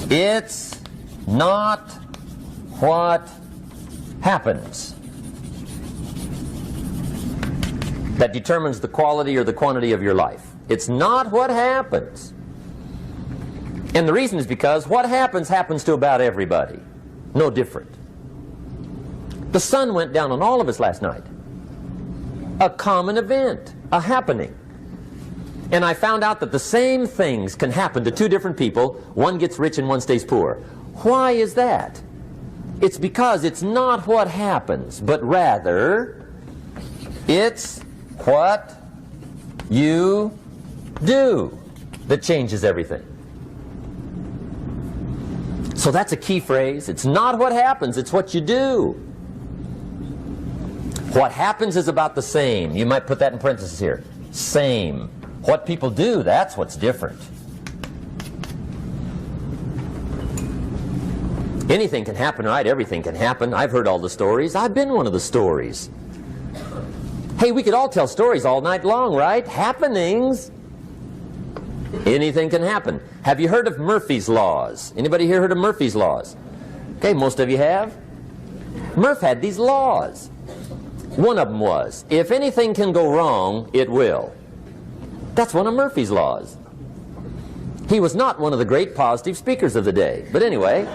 It's not what happens that determines the quality or the quantity of your life. It's not what happens. And the reason is because what happens happens to about everybody. No different. The sun went down on all of us last night. A common event, a happening. And I found out that the same things can happen to two different people. One gets rich and one stays poor. Why is that? It's because it's not what happens, but rather it's what you do that changes everything. So that's a key phrase. It's not what happens, it's what you do. What happens is about the same. You might put that in parentheses here. Same. What people do, that's what's different. Anything can happen, right? Everything can happen. I've heard all the stories. I've been one of the stories. Hey, we could all tell stories all night long, right? Happenings. Anything can happen. Have you heard of Murphy's Laws? Anybody here heard of Murphy's Laws? Okay, most of you have. Murph had these laws. One of them was, if anything can go wrong, it will. That's one of Murphy's Laws. He was not one of the great positive speakers of the day. But anyway,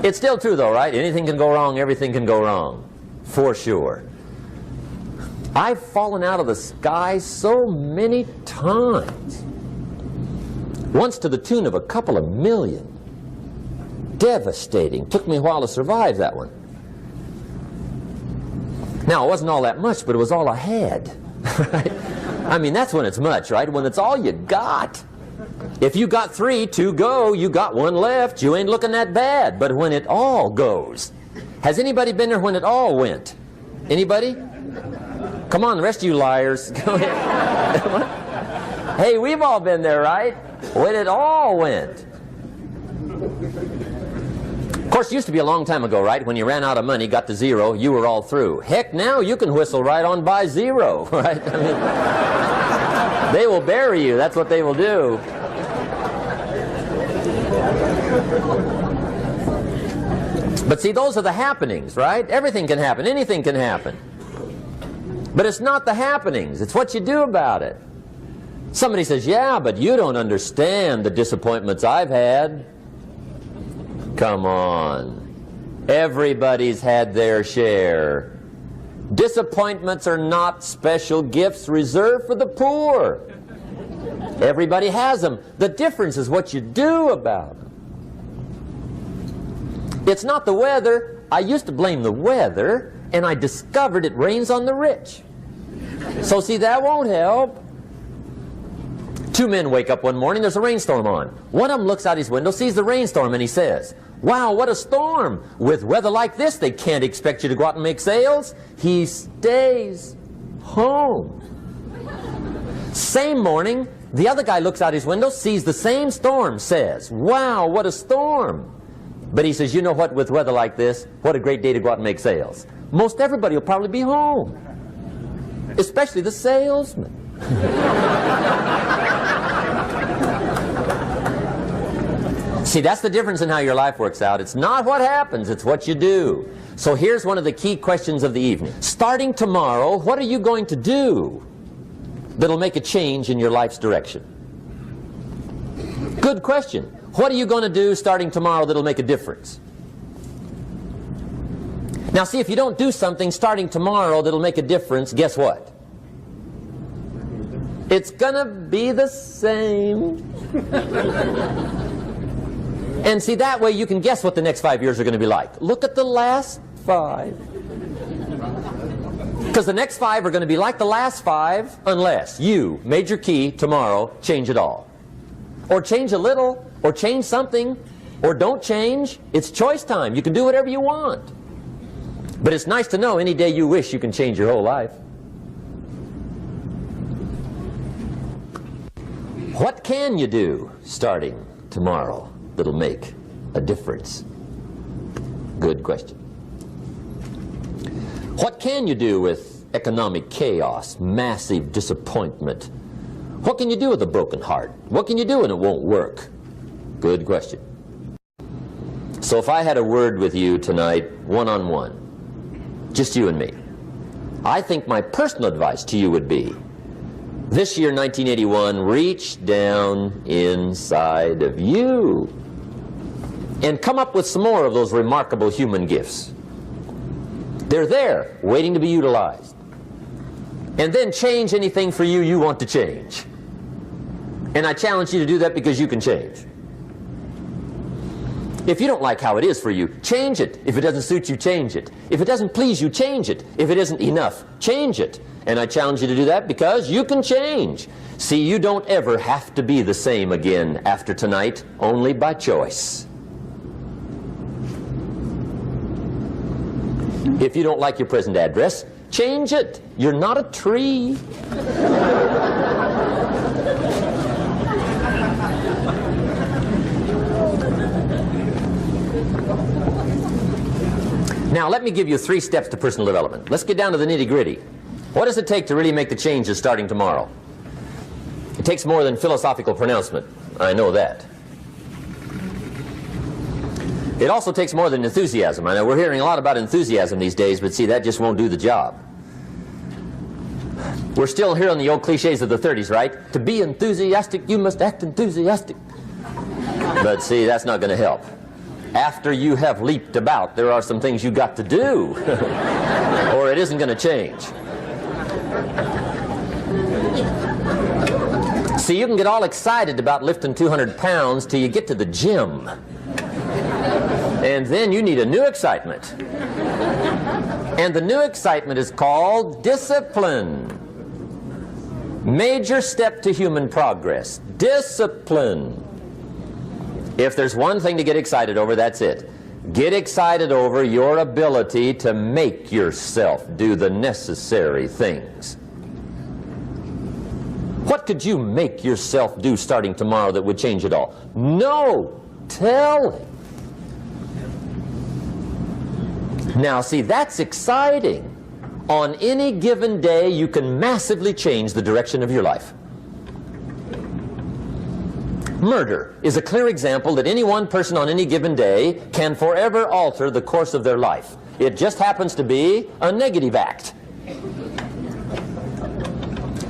it's still true though, right? Anything can go wrong, everything can go wrong. For sure. I've fallen out of the sky so many times. Once to the tune of a couple of million. Devastating. Took me a while to survive that one. Now, it wasn't all that much, but it was all I had. Right? I mean, that's when it's much, right? When it's all you got. If you got 3, 2 go, you got 1 left, you ain't looking that bad. But when it all goes. Has anybody been there when it all went? Anybody? Come on, the rest of you liars. Go ahead. Hey, we've all been there, right? When it all went. Of course, it used to be a long time ago, right? When you ran out of money, got to 0, you were all through. Heck, now you can whistle right on by 0, right? I mean, they will bury you. That's what they will do. But see, those are the happenings, right? Everything can happen. Anything can happen. But it's not the happenings. It's what you do about it. Somebody says, yeah, but you don't understand the disappointments I've had. Come on. Everybody's had their share. Disappointments are not special gifts reserved for the poor. Everybody has them. The difference is what you do about them. It's not the weather. I used to blame the weather, and I discovered it rains on the rich. So see, that won't help. 2 men wake up one morning, there's a rainstorm on. One of them looks out his window, sees the rainstorm, and he says, wow, what a storm. With weather like this, they can't expect you to go out and make sales. He stays home. Same morning, the other guy looks out his window, sees the same storm, says, wow, what a storm. But he says, you know what, with weather like this, what a great day to go out and make sales. Most everybody will probably be home, especially the salesman. See, that's the difference in how your life works out. It's not what happens, it's what you do. So here's one of the key questions of the evening. Starting tomorrow, what are you going to do that'll make a change in your life's direction? Good question. What are you going to do starting tomorrow that'll make a difference? Now see, if you don't do something starting tomorrow that'll make a difference, guess what? It's gonna be the same. And see, that way you can guess what the next 5 years are going to be like. Look at the last 5. Because the next 5 are going to be like the last 5 unless you, major key, tomorrow, change it all. Or change a little, or change something, or don't change. It's choice time. You can do whatever you want. But it's nice to know any day you wish you can change your whole life. What can you do starting tomorrow that'll make a difference? Good question. What can you do with economic chaos, massive disappointment? What can you do with a broken heart? What can you do when it won't work? Good question. So if I had a word with you tonight, one-on-one, just you and me, I think my personal advice to you would be, this year, 1981, reach down inside of you and come up with some more of those remarkable human gifts. They're there, waiting to be utilized. And then change anything for you want to change. And I challenge you to do that because you can change. If you don't like how it is for you, change it. If it doesn't suit you, change it. If it doesn't please you, change it. If it isn't enough, change it. And I challenge you to do that because you can change. See, you don't ever have to be the same again after tonight, only by choice. If you don't like your present address, change it. You're not a tree. Now, let me give you 3 steps to personal development. Let's get down to the nitty-gritty. What does it take to really make the changes starting tomorrow? It takes more than philosophical pronouncement. I know that. It also takes more than enthusiasm. I know we're hearing a lot about enthusiasm these days, but see, that just won't do the job. We're still hearing the old cliches of the 30s, right? To be enthusiastic, you must act enthusiastic. But see, that's not going to help. After you have leaped about, there are some things you got to do, or it isn't going to change. See, you can get all excited about lifting 200 pounds till you get to the gym. And then you need a new excitement. And the new excitement is called discipline. Major step to human progress. Discipline. If there's one thing to get excited over, that's it. Get excited over your ability to make yourself do the necessary things. What could you make yourself do starting tomorrow that would change it all? No telling. Now, see, that's exciting. On any given day, you can massively change the direction of your life. Murder is a clear example that any one person on any given day can forever alter the course of their life. It just happens to be a negative act.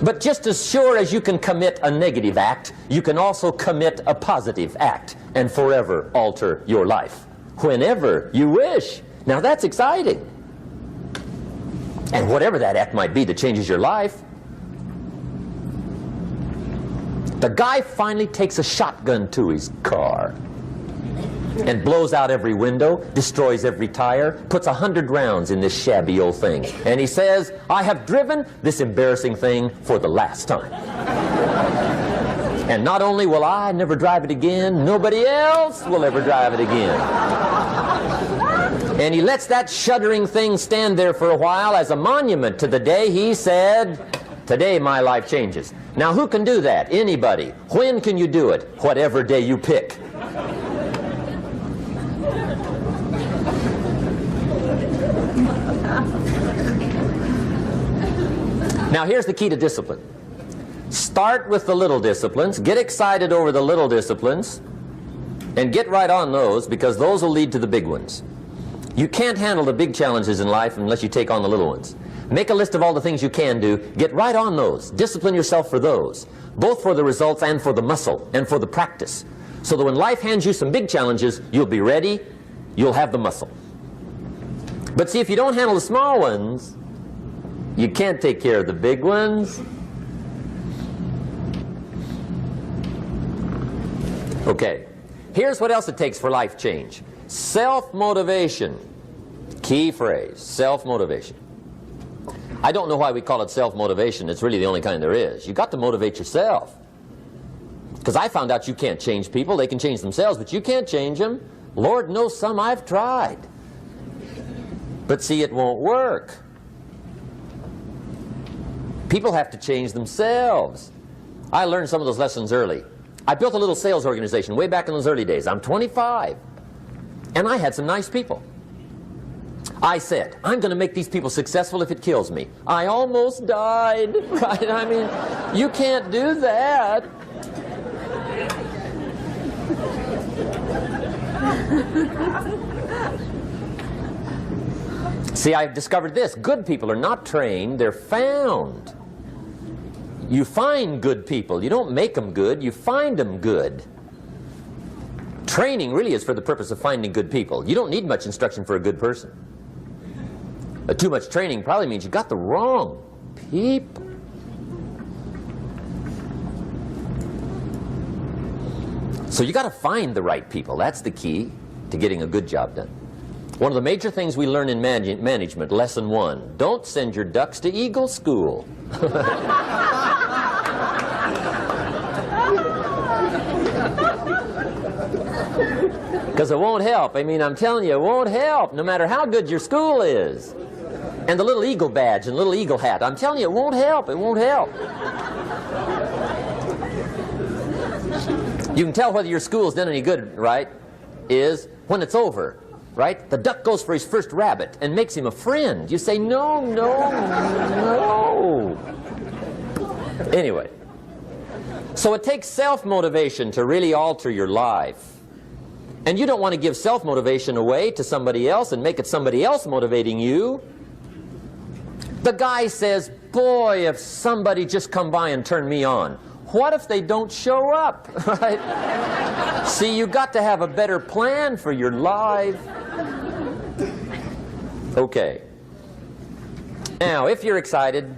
But just as sure as you can commit a negative act, you can also commit a positive act and forever alter your life, whenever you wish. Now that's exciting. And whatever that act might be that changes your life. The guy finally takes a shotgun to his car and blows out every window, destroys every tire, puts 100 rounds in this shabby old thing. And he says, I have driven this embarrassing thing for the last time. And not only will I never drive it again, nobody else will ever drive it again. And he lets that shuddering thing stand there for a while as a monument to the day he said, today my life changes. Now who can do that? Anybody. When can you do it? Whatever day you pick. Now here's the key to discipline. Start with the little disciplines, get excited over the little disciplines, and get right on those, because those will lead to the big ones. You can't handle the big challenges in life unless you take on the little ones. Make a list of all the things you can do, get right on those, discipline yourself for those, both for the results and for the muscle and for the practice, so that when life hands you some big challenges, you'll be ready, you'll have the muscle. But see, if you don't handle the small ones, you can't take care of the big ones. Okay, here's what else it takes for life change. Self-motivation. Key phrase, self-motivation. I don't know why we call it self-motivation. It's really the only kind there is. You've got to motivate yourself. Because I found out you can't change people. They can change themselves, but you can't change them. Lord knows some I've tried. But see, it won't work. People have to change themselves. I learned some of those lessons early. I built a little sales organization way back in those early days. I'm 25. And I had some nice people. I said, I'm going to make these people successful if it kills me. I almost died, right? I mean, you can't do that. See, I've discovered this. Good people are not trained, they're found. You find good people. You don't make them good, you find them good. Training really is for the purpose of finding good people. You don't need much instruction for a good person. Too much training probably means you got the wrong people. So you got to find the right people. That's the key to getting a good job done. One of the major things we learn in management, lesson 1, don't send your ducks to Eagle School. Because it won't help. I mean, I'm telling you, it won't help no matter how good your school is. And the little eagle badge and little eagle hat, I'm telling you, it won't help. It won't help. You can tell whether your school's done any good, right, is when it's over, right? The duck goes for his first rabbit and makes him a friend. You say, no, no, no. Anyway, so it takes self-motivation to really alter your life. And you don't want to give self-motivation away to somebody else and make it somebody else motivating you. The guy says, boy, if somebody just come by and turn me on. What if they don't show up? Right? See, you got to have a better plan for your life. Okay. Now, if you're excited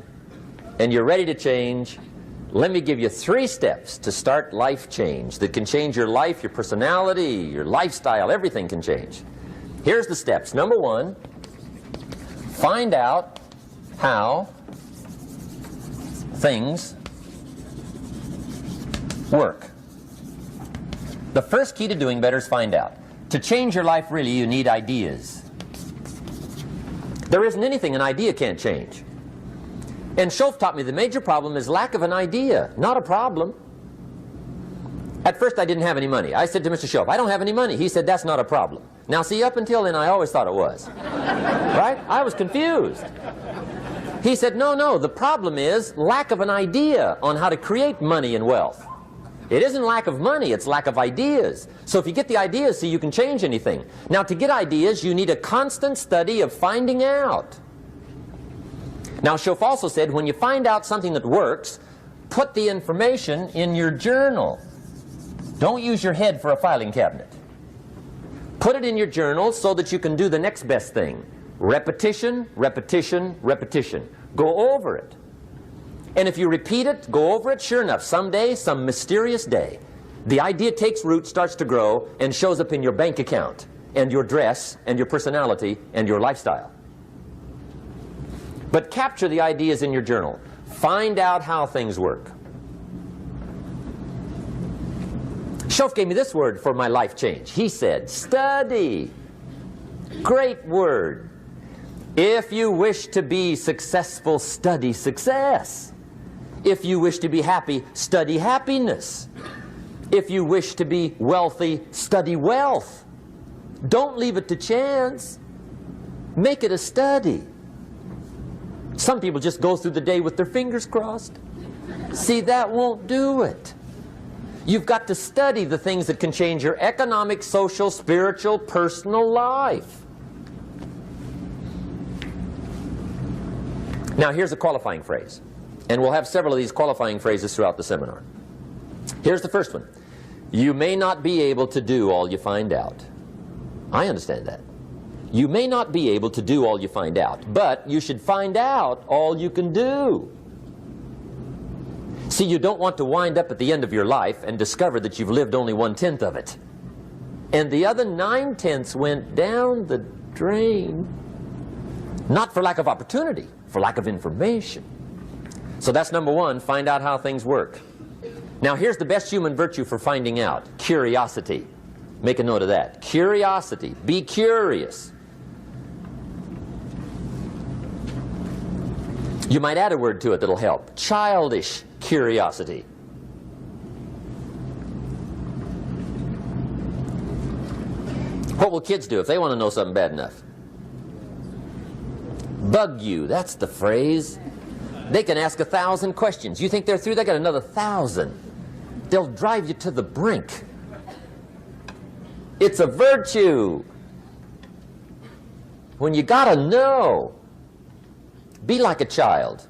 and you're ready to change, let me give you 3 steps to start life change that can change your life, your personality, your lifestyle, everything can change. Here's the steps. Number 1, find out how things work. The first key to doing better is find out. To change your life, really, you need ideas. There isn't anything an idea can't change. And Schoaf taught me the major problem is lack of an idea, not a problem. At first I didn't have any money. I said to Mr. Schoaf, I don't have any money. He said, that's not a problem. Now see, up until then I always thought it was. Right? I was confused. He said, no, no, the problem is lack of an idea on how to create money and wealth. It isn't lack of money, it's lack of ideas. So if you get the ideas, see, you can change anything. Now to get ideas, you need a constant study of finding out. Now Schoaf also said, when you find out something that works, put the information in your journal. Don't use your head for a filing cabinet. Put it in your journal so that you can do the next best thing. Repetition, repetition, repetition. Go over it. And if you repeat it, go over it, sure enough, someday, some mysterious day, the idea takes root, starts to grow, and shows up in your bank account, and your dress, and your personality, and your lifestyle. But capture the ideas in your journal. Find out how things work. Schoaf gave me this word for my life change. He said, study. Great word. If you wish to be successful, study success. If you wish to be happy, study happiness. If you wish to be wealthy, study wealth. Don't leave it to chance. Make it a study. Some people just go through the day with their fingers crossed. See, that won't do it. You've got to study the things that can change your economic, social, spiritual, personal life. Now here's a qualifying phrase. And we'll have several of these qualifying phrases throughout the seminar. Here's the first one. You may not be able to do all you find out. I understand that. You may not be able to do all you find out, but you should find out all you can do. See, you don't want to wind up at the end of your life and discover that you've lived only 1/10 of it. And the other 9/10 went down the drain. Not for lack of opportunity, for lack of information. So that's number 1, find out how things work. Now here's the best human virtue for finding out, curiosity. Make a note of that. Curiosity. Be curious. You might add a word to it that'll help. Childish curiosity. What will kids do if they want to know something bad enough? Bug you. That's the phrase. They can ask 1,000 questions. You think they're through? They got another 1,000. They'll drive you to the brink. It's a virtue. When you gotta know, be like a child.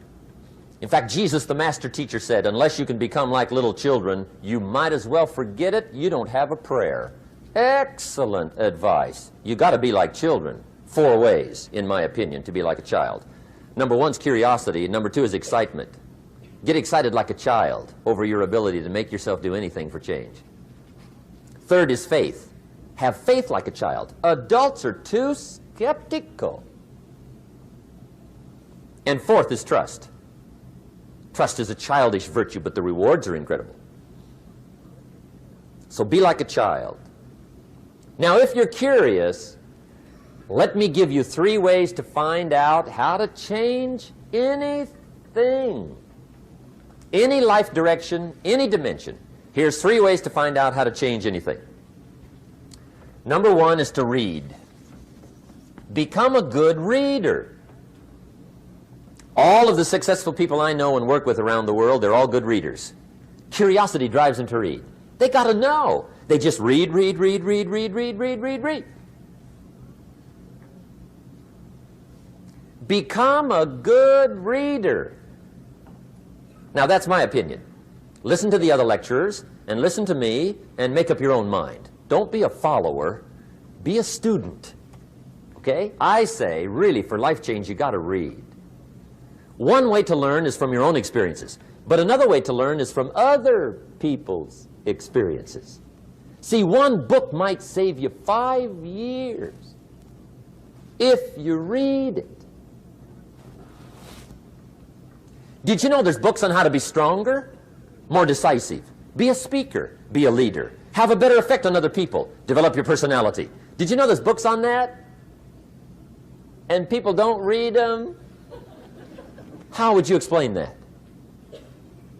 In fact, Jesus, the master teacher, said, unless you can become like little children, you might as well forget it. You don't have a prayer. Excellent advice. You got to be like children. 4 ways, in my opinion, to be like a child. Number 1 is curiosity. Number 2 is excitement. Get excited like a child over your ability to make yourself do anything for change. 3rd is faith. Have faith like a child. Adults are too skeptical. And 4th is trust. Trust is a childish virtue, but the rewards are incredible. So be like a child. Now, if you're curious, let me give you 3 ways to find out how to change anything. Any life direction, any dimension. Here's 3 ways to find out how to change anything. Number 1 is to read. Become a good reader. All of the successful people I know and work with around the world, they're all good readers. Curiosity drives them to read. They got to know. They just read. Become a good reader. Now, that's my opinion. Listen to the other lecturers and listen to me and make up your own mind. Don't be a follower. Be a student. Okay? I say, really, for life change, you got to read. One way to learn is from your own experiences, but another way to learn is from other people's experiences. See, one book might save you 5 years if you read it. Did you know there's books on how to be stronger, more decisive, be a speaker, be a leader, have a better effect on other people, develop your personality? Did you know there's books on that? And people don't read them? How would you explain that?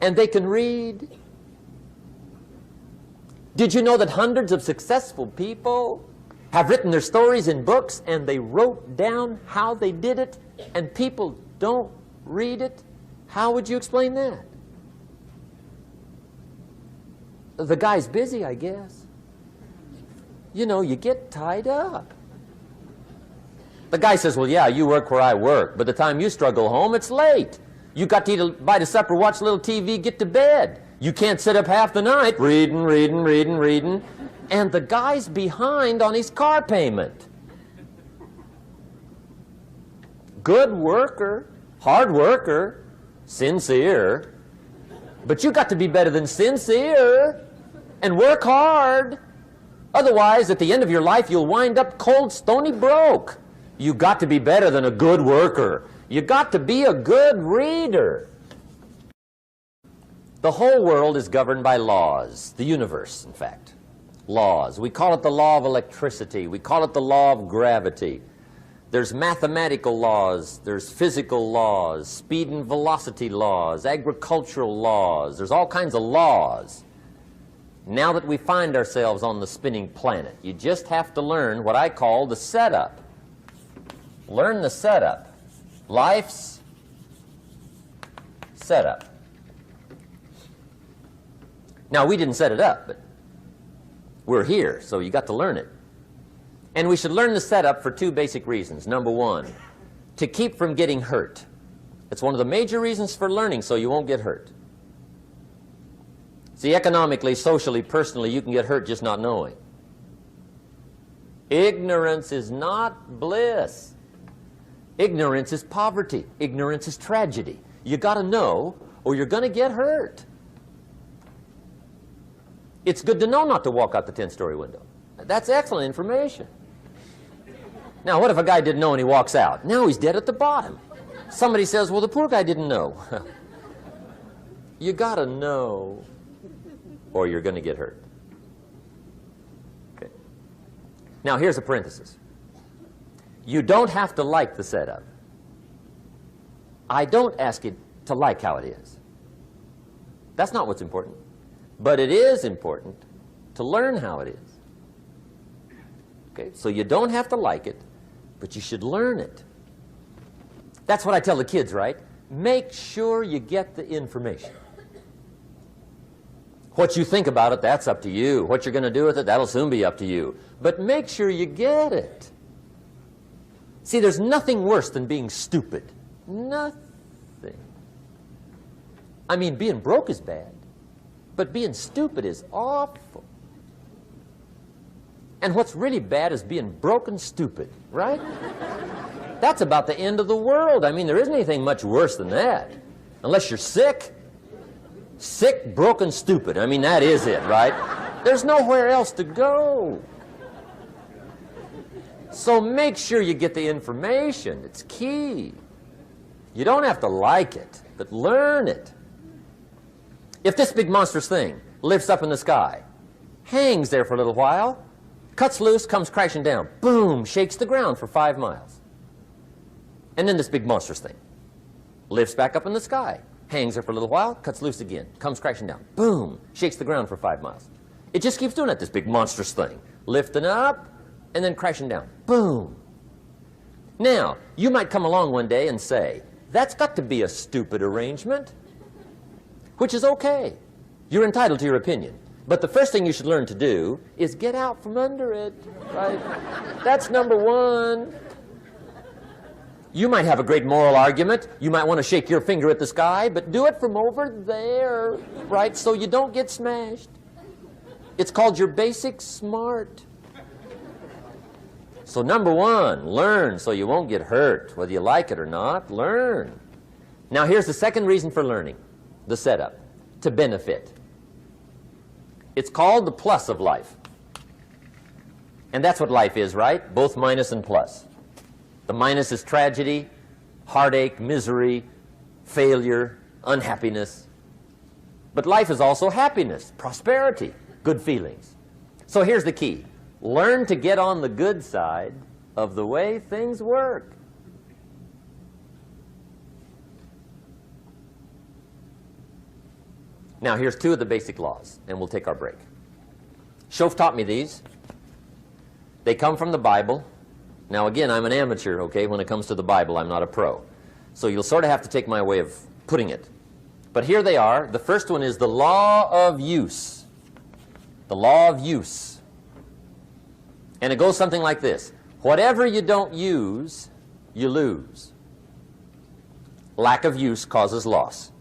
And they can read. Did you know that hundreds of successful people have written their stories in books and they wrote down how they did it and people don't read it? How would you explain that? The guy's busy, I guess. You know, you get tied up. The guy says, well, yeah, you work where I work. By the time you struggle home, it's late. You got to eat a bite of supper, watch a little TV, get to bed. You can't sit up half the night reading. And the guy's behind on his car payment. Good worker, hard worker, sincere. But you got to be better than sincere and work hard. Otherwise, at the end of your life, you'll wind up cold, stony broke. You got to be better than a good worker. You got to be a good reader. The whole world is governed by laws. The universe, in fact. Laws. We call it the law of electricity. We call it the law of gravity. There's mathematical laws. There's physical laws, speed and velocity laws, agricultural laws. There's all kinds of laws. Now that we find ourselves on the spinning planet, you just have to learn what I call the setup. Learn the setup. Life's setup. Now, we didn't set it up, but we're here, so you got to learn it. And we should learn the setup for 2 basic reasons. Number 1, to keep from getting hurt. It's one of the major reasons for learning, so you won't get hurt. See, economically, socially, personally, you can get hurt just not knowing. Ignorance is not bliss. Ignorance is poverty. Ignorance is tragedy. You got to know, or you're going to get hurt. It's good to know not to walk out the 10-story window. That's excellent information. Now, what if a guy didn't know and he walks out? Now he's dead at the bottom. Somebody says, well, the poor guy didn't know. You got to know, or you're going to get hurt. Okay. Now, here's a parenthesis. You don't have to like the setup. I don't ask you to like how it is. That's not what's important. But it is important to learn how it is. Okay? So you don't have to like it, but you should learn it. That's what I tell the kids, right? Make sure you get the information. What you think about it, that's up to you. What you're going to do with it, that'll soon be up to you. But make sure you get it. See, there's nothing worse than being stupid. Nothing. I mean, being broke is bad, but being stupid is awful. And what's really bad is being broke and stupid, right? That's about the end of the world. I mean, there isn't anything much worse than that. Unless you're sick. Sick, broken, stupid. I mean, that is it, right? There's nowhere else to go. So make sure you get the information. It's key. You don't have to like it, but learn it. If this big monstrous thing lifts up in the sky, hangs there for a little while, cuts loose, comes crashing down, boom, shakes the ground for 5 miles. And then this big monstrous thing lifts back up in the sky, hangs there for a little while, cuts loose again, comes crashing down, boom, shakes the ground for 5 miles. It just keeps doing it, this big monstrous thing, lifting up and then crashing down, boom. Now, you might come along one day and say, that's got to be a stupid arrangement, which is okay. You're entitled to your opinion. But the first thing you should learn to do is get out from under it, right? That's number one. You might have a great moral argument. You might want to shake your finger at the sky, but do it from over there, right, so you don't get smashed. It's called your basic smart. So number one, learn so you won't get hurt. Whether you like it or not, learn. Now here's the second reason for learning, the setup, to benefit. It's called the plus of life. And that's what life is, right? Both minus and plus. The minus is tragedy, heartache, misery, failure, unhappiness. But life is also happiness, prosperity, good feelings. So here's the key. Learn to get on the good side of the way things work. Now here's 2 of the basic laws, and we'll take our break. Shof taught me these. They come from the Bible. Now again, I'm an amateur, okay, when it comes to the Bible. I'm not a pro. So you'll sort of have to take my way of putting it. But here they are. The first one is the law of use. The law of use. And it goes something like this. Whatever you don't use, you lose. Lack of use causes loss.